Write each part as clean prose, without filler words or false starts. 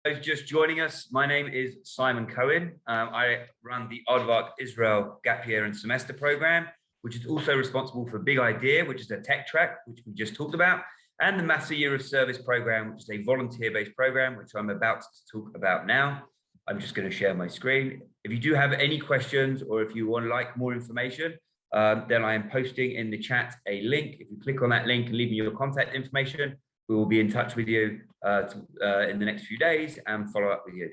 Those just joining us, my name is Simon Cohen. I run the Aardvark Israel Gap Year and Semester Program, which is also responsible for Big Idea, which is a tech track, which we just talked about, and the Master Year of Service Program, which is a volunteer-based program, which I'm about to talk about now. I'm just going to share my screen. If you do have any questions or if you want like more information, then I am posting in the chat a link. If you click on that link and leave me your contact information, we will be in touch with you in the next few days and follow up with you.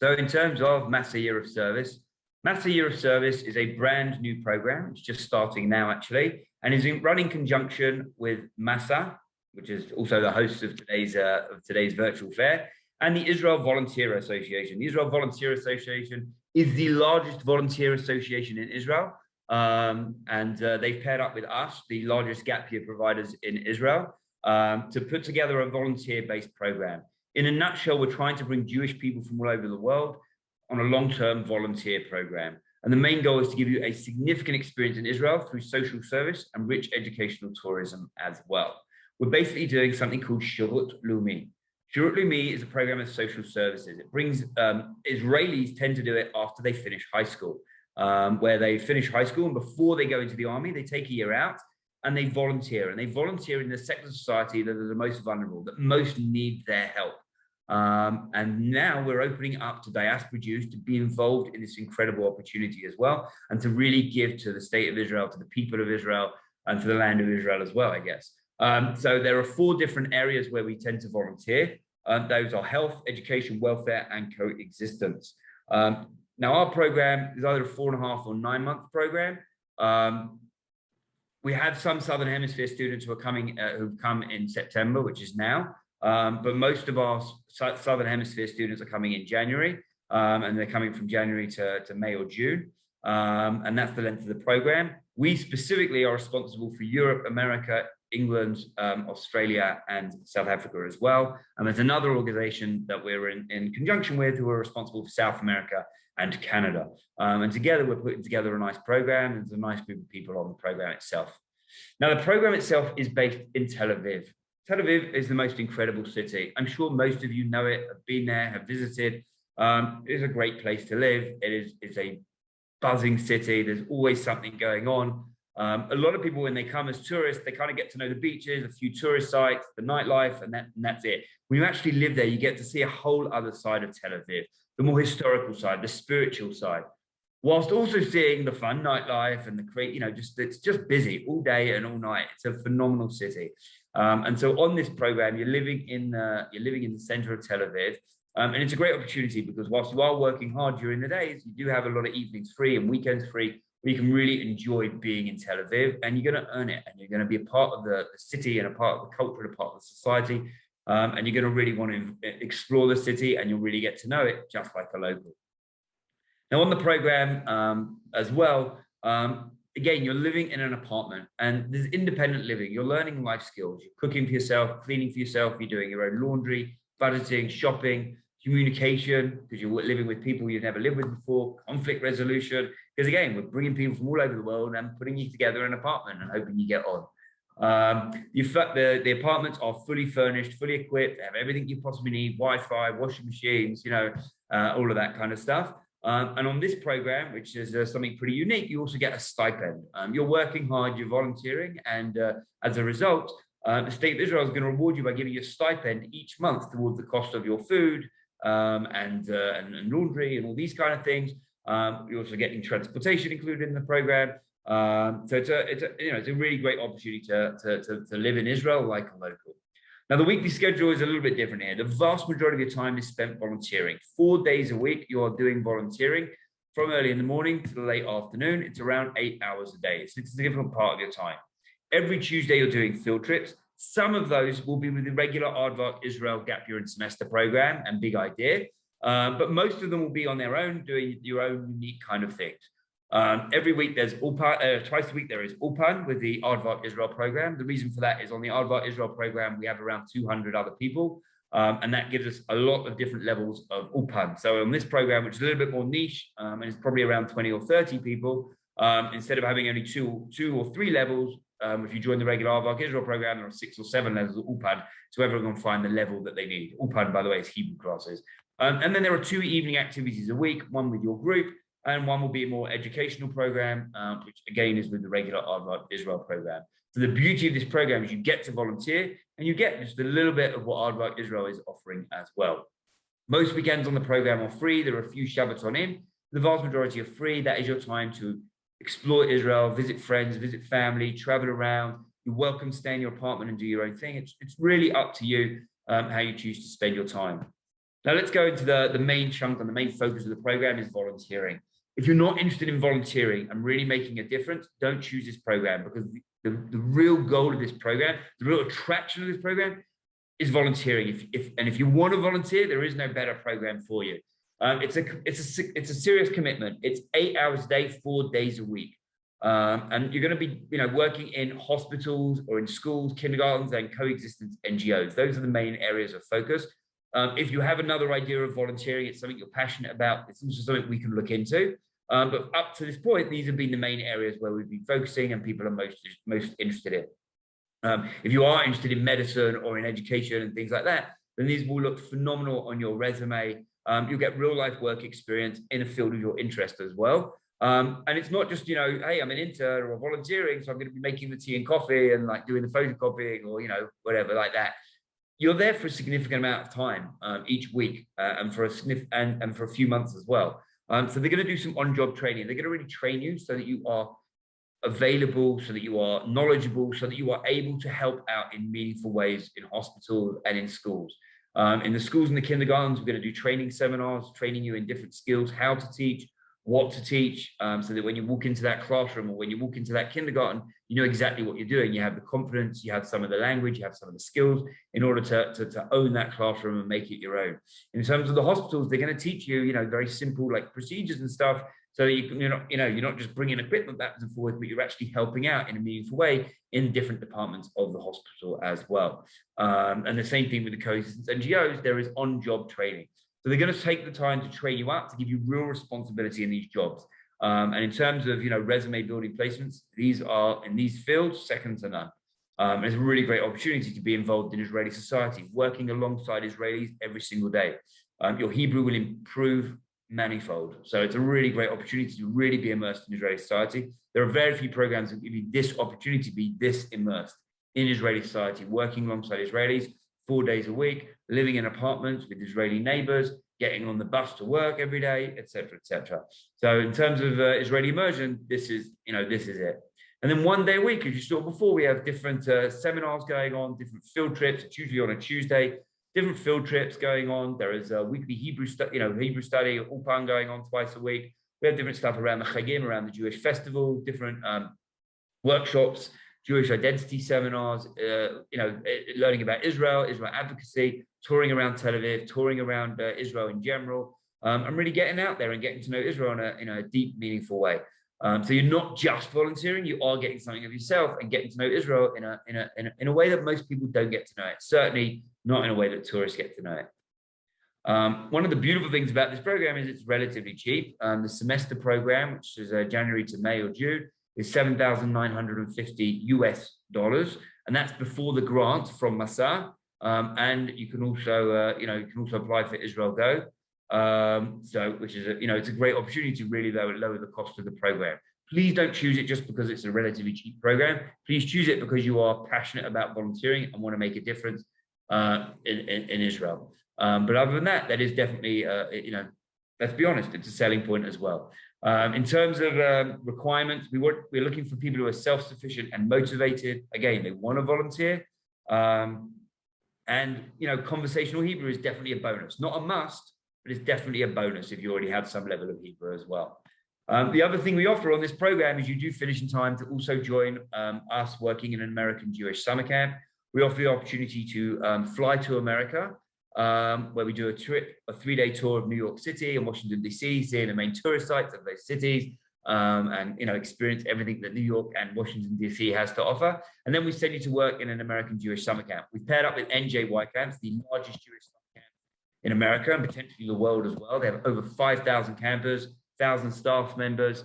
So in terms of Master Year of Service is a brand new program. It's just starting now actually, and is run in conjunction with MASA, which is also the host of today's virtual fair, and the Israel Volunteer Association. The Israel Volunteer Association is the largest volunteer association in Israel. They've paired up with us, the largest gap year providers in Israel, to put together a volunteer-based program. In a nutshell, we're trying to bring Jewish people from all over the world on a long-term volunteer program. And the main goal is to give you a significant experience in Israel through social service and rich educational tourism as well. We're basically doing something called Shirut Leumi. Shirut Leumi is a program of social services. It brings, Israelis tend to do it after they finish high school, where they finish high school and before they go into the army, they take a year out and they volunteer. And they volunteer in the sector of society that are the most vulnerable, that most need their help. And now we're opening up to diaspora Jews to be involved in this incredible opportunity as well, and to really give to the state of Israel, to the people of Israel, and to the land of Israel as well, I guess. So there are 4 different areas where we tend to volunteer. Those are health, education, welfare, and coexistence. Now our program is either a 4.5 or 9-month program. We have some Southern Hemisphere students who are coming, who've come in September, which is now, but most of our Southern Hemisphere students are coming in January, and they're coming from January to May or June, and that's the length of the program. We specifically are responsible for Europe, America, England, Australia, and South Africa as well. And there's another organization that we're in conjunction with who are responsible for South America and Canada. And together we're putting together a nice program, and there's a nice group of people on the program itself. Now, the program itself is based in Tel Aviv. Tel Aviv is the most incredible city. I'm sure most of you know it, have been there, have visited. It is a great place to live. It's a buzzing city. There's always something going on. A lot of people, when they come as tourists, they kind of get to know the beaches, a few tourist sites, the nightlife, and that's it. When you actually live there, you get to see a whole other side of Tel Aviv, the more historical side, the spiritual side, whilst also seeing the fun nightlife and it's just busy all day and all night. It's a phenomenal city. And so on this program, you're living in the center of Tel Aviv. And it's a great opportunity because whilst you are working hard during the days, you do have a lot of evenings free and weekends free, where you can really enjoy being in Tel Aviv, and you're going to earn it, and you're going to be a part of the city and a part of the culture and a part of the society, and you're going to really want to explore the city, and you'll really get to know it just like a local. Now on the program as well, again, you're living in an apartment, and there's independent living. You're learning life skills. You're cooking for yourself, cleaning for yourself, you're doing your own laundry, budgeting, shopping, communication, because you're living with people you've never lived with before, conflict resolution, because again, we're bringing people from all over the world and putting you together in an apartment and hoping you get on. The apartments are fully furnished, fully equipped, they have everything you possibly need, Wi-Fi, washing machines, all of that kind of stuff. And on this program, which is something pretty unique, you also get a stipend. You're working hard, you're volunteering, and as a result, the state of Israel is going to reward you by giving you a stipend each month towards the cost of your food, and laundry and all these kind of things. You're also getting transportation included in the program. So it's a really great opportunity to live in Israel like a local. Now, the weekly schedule is a little bit different here. The vast majority of your time is spent volunteering. 4 days a week, you are doing volunteering from early in the morning to the late afternoon. It's around 8 hours a day. So it's a different part of your time. Every Tuesday, you're doing field trips. Some of those will be with the regular Aardvark Israel Gap Year and Semester Program and Big Idea, but most of them will be on their own, doing your own unique kind of things. Every week there's twice a week there is Ulpan with the Aardvark Israel Program. The reason for that is on the Aardvark Israel Program, we have around 200 other people, and that gives us a lot of different levels of Ulpan. So on this program, which is a little bit more niche, and it's probably around 20 or 30 people, instead of having only two or three levels, if you join the regular Aardvark Israel program, there are 6 or 7 levels of Ulpan, so everyone can find the level that they need. Ulpan, by the way, is Hebrew classes. And then there are 2 evening activities a week, one with your group, and one will be a more educational program, which again is with the regular Aardvark Israel program. So the beauty of this program is you get to volunteer and you get just a little bit of what Aardvark Israel is offering as well. Most weekends on the program are free. There are a few Shabbaton in. The vast majority are free. That is your time to explore Israel, visit friends, visit family, travel around. You're welcome to stay in your apartment and do your own thing. It's really up to you how you choose to spend your time. Now let's go into the main chunk and the main focus of the program is volunteering. If you're not interested in volunteering and really making a difference, don't choose this program, because the real goal of this program, the real attraction of this program is volunteering. If you want to volunteer, there is no better program for you. It's a serious commitment. It's 8 hours a day, 4 days a week. And you're going to be working in hospitals or in schools, kindergartens, and coexistence NGOs. Those are the main areas of focus. If you have another idea of volunteering, it's something you're passionate about, it's also something we can look into. But up to this point, these have been the main areas where we've been focusing and people are most interested in. If you are interested in medicine or in education and things like that, then these will look phenomenal on your resume. You'll get real life work experience in a field of your interest as well. And it's not just, hey, I'm an intern or volunteering, so I'm going to be making the tea and coffee and like doing the photocopying or, whatever like that. You're there for a significant amount of time each week and for a few months as well. So they're going to do some on-job training. They're going to really train you so that you are available, so that you are knowledgeable, so that you are able to help out in meaningful ways in hospitals and in schools. In the schools and the kindergartens, we're going to do training seminars, training you in different skills, how to teach, what to teach, so that when you walk into that classroom or when you walk into that kindergarten, you know exactly what you're doing. You have the confidence, you have some of the language, you have some of the skills in order to own that classroom and make it your own. In terms of the hospitals, they're going to teach you, very simple like procedures and stuff, so that you're not just bringing equipment backwards and forwards, but you're actually helping out in a meaningful way in different departments of the hospital as well. And the same thing with the coexistence NGOs, there is on-job training. So they're going to take the time to train you up, to give you real responsibility in these jobs. And in terms of, resume building placements, these are in these fields, second to none. It's a really great opportunity to be involved in Israeli society, working alongside Israelis every single day. Your Hebrew will improve manifold. So it's a really great opportunity to really be immersed in Israeli society. There are very few programs that give you this opportunity to be this immersed in Israeli society, working alongside Israelis 4 days a week, living in apartments with Israeli neighbors, getting on the bus to work every day, etc., etc. So in terms of Israeli immersion, this is it. And then 1 day a week, as you saw before, we have different seminars going on, different field trips. It's usually on a Tuesday. Different field trips going on. There is a weekly Hebrew study, Ulpan going on twice a week. We have different stuff around the Chagim, around the Jewish festival, different workshops, Jewish identity seminars, learning about Israel advocacy, touring around Tel Aviv, touring around Israel in general, and really getting out there and getting to know Israel in a deep, meaningful way. So you're not just volunteering; you are getting something of yourself and getting to know Israel in a way that most people don't get to know it. Certainly not in a way that tourists get to know it. One of the beautiful things about this program is it's relatively cheap. The semester program, which is January to May or June, is $7,950 and that's before the grant from Masa. And you can also, apply for Israel Go. Which is, it's a great opportunity to really lower the cost of the program. Please don't choose it just because it's a relatively cheap program. Please choose it because you are passionate about volunteering and want to make a difference in Israel. But other than that, that is definitely, let's be honest, it's a selling point as well. In terms of requirements, we're looking for people who are self-sufficient and motivated. Again, they want to volunteer. And conversational Hebrew is definitely a bonus. Not a must, but it's definitely a bonus if you already have some level of Hebrew as well. The other thing we offer on this program is you do finish in time to also join us working in an American Jewish summer camp. We offer the opportunity to fly to America, where we do a 3-day tour of New York City and Washington, D.C., seeing the main tourist sites of those cities, and experience everything that New York and Washington, D.C. has to offer. And then we send you to work in an American Jewish summer camp. We've paired up with NJY camps, the largest Jewish summer camp in America and potentially the world as well. They have over 5,000 campers, 1,000 staff members,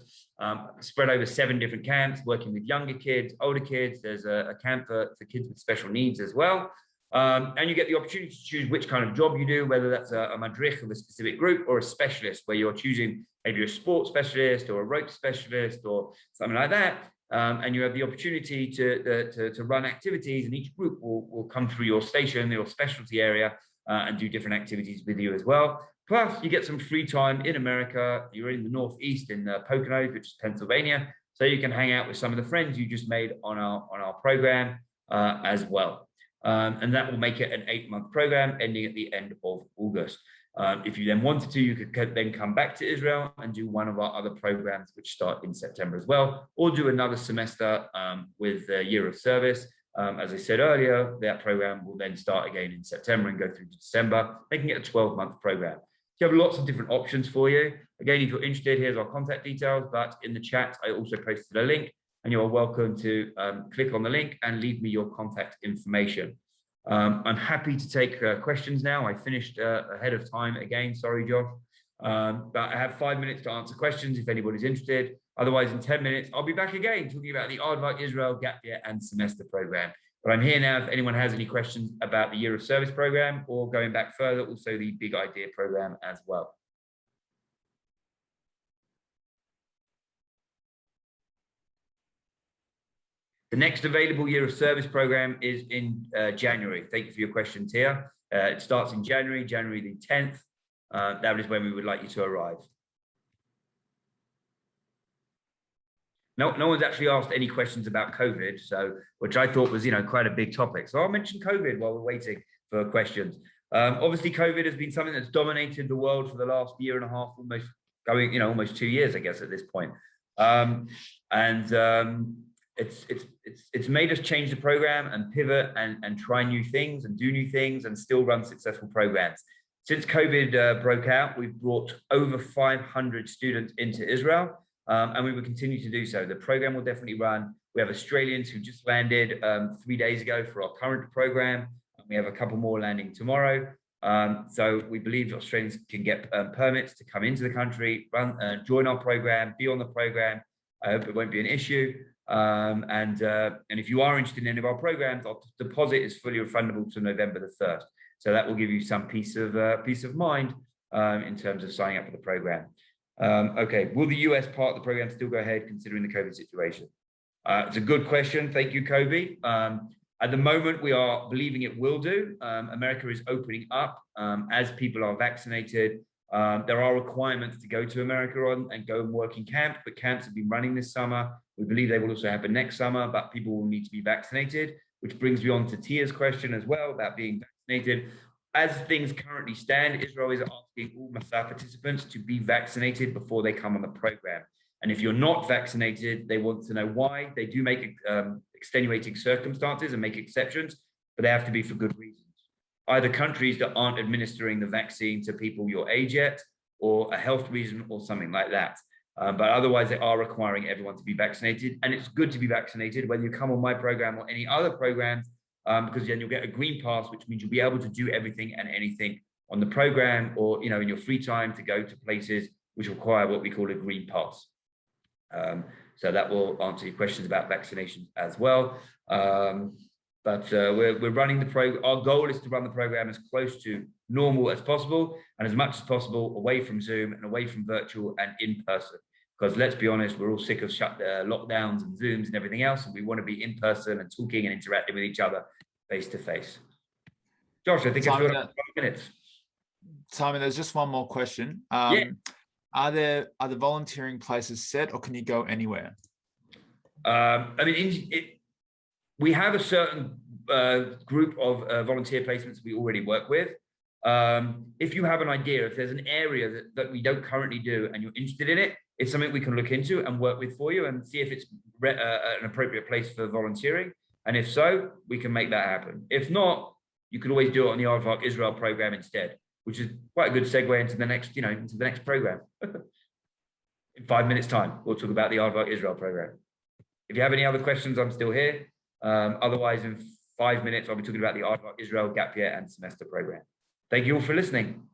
spread over 7 different camps, working with younger kids, older kids. There's a camp for kids with special needs as well. And you get the opportunity to choose which kind of job you do, whether that's a madrich of a specific group or a specialist, where you're choosing maybe a sports specialist or a rope specialist or something like that. And you have the opportunity to run activities, and each group will come through your station, your specialty area, and do different activities with you as well. Plus, you get some free time in America. You're in the Northeast in Poconos, which is Pennsylvania, so you can hang out with some of the friends you just made on our program as well. And that will make it an 8-month program ending at the end of August. If you then wanted to, you could then come back to Israel and do one of our other programs, which start in September as well, or do another semester with a year of service. As I said earlier, that program will then start again in September and go through to December, making it a 12-month program. You have lots of different options for you. Again, if you're interested, here's our contact details, but in the chat, I also posted a link, and you're welcome to click on the link and leave me your contact information. I'm happy to take questions now. I finished ahead of time again, sorry, Josh. But I have 5 minutes to answer questions if anybody's interested. Otherwise, in 10 minutes, I'll be back again talking about the Aardvark Israel Gap Year and Semester Program. But I'm here now if anyone has any questions about the Year of Service Program, or going back further, also the Big Idea Program as well. The next available Year of Service Program is in January. Thank you for your question, Tia. It starts in January the 10th. That is when we would like you to arrive. No one's actually asked any questions about COVID, so which I thought was, quite a big topic. So I'll mention COVID while we're waiting for questions. Obviously, COVID has been something that's dominated the world for the last year and a half, almost 2 years, I guess, at this point. It's made us change the program and pivot and try new things and do new things and still run successful programs. Since COVID broke out, we've brought over 500 students into Israel. And we will continue to do so. The program will definitely run. We have Australians who just landed 3 days ago for our current program. We have a couple more landing tomorrow. So we believe Australians can get permits to come into the country, join our program, be on the program. I hope it won't be an issue. And if you are interested in any of our programs, our deposit is fully refundable to November the 1st. So that will give you some peace of mind in terms of signing up for the program. Okay, will the US part of the program still go ahead considering the COVID situation? It's a good question. Thank you, Kobe. At the moment, we are believing it will do. America is opening up as people are vaccinated. There are requirements to go to America and go and work in camp, but camps have been running this summer. We believe they will also happen next summer, but people will need to be vaccinated, which brings me on to Tia's question as well about being vaccinated. As things currently stand, Israel is asking all Masa participants to be vaccinated before they come on the program. And if you're not vaccinated, they want to know why. They do make extenuating circumstances and make exceptions, but they have to be for good reasons. Either countries that aren't administering the vaccine to people your age yet, or a health reason or something like that. But otherwise, they are requiring everyone to be vaccinated. And it's good to be vaccinated, whether you come on my program or any other programs, because then you'll get a green pass, which means you'll be able to do everything and anything on the program, or in your free time to go to places which require what we call a green pass. So that will answer your questions about vaccinations as well. But we're running the program. Our goal is to run the program as close to normal as possible and as much as possible away from Zoom and away from virtual and in person. Because let's be honest, we're all sick of lockdowns and Zooms and everything else, and we want to be in person and talking and interacting with each other face to face. Josh, I think it's 5 minutes. Simon, there's just one more question. Yeah. Are the volunteering places set, or can you go anywhere? We have a certain group of volunteer placements we already work with. If you have an idea, if there's an area that we don't currently do and you're interested in it, it's something we can look into and work with for you and see if it's an appropriate place for volunteering. And if so, we can make that happen. If not, you can always do it on the Aardvark Israel program instead, which is quite a good segue into the next program. In 5 minutes time, we'll talk about the Aardvark Israel program. If you have any other questions, I'm still here. Otherwise, in 5 minutes, I'll be talking about the Aardvark Israel Gap Year and Semester program. Thank you all for listening.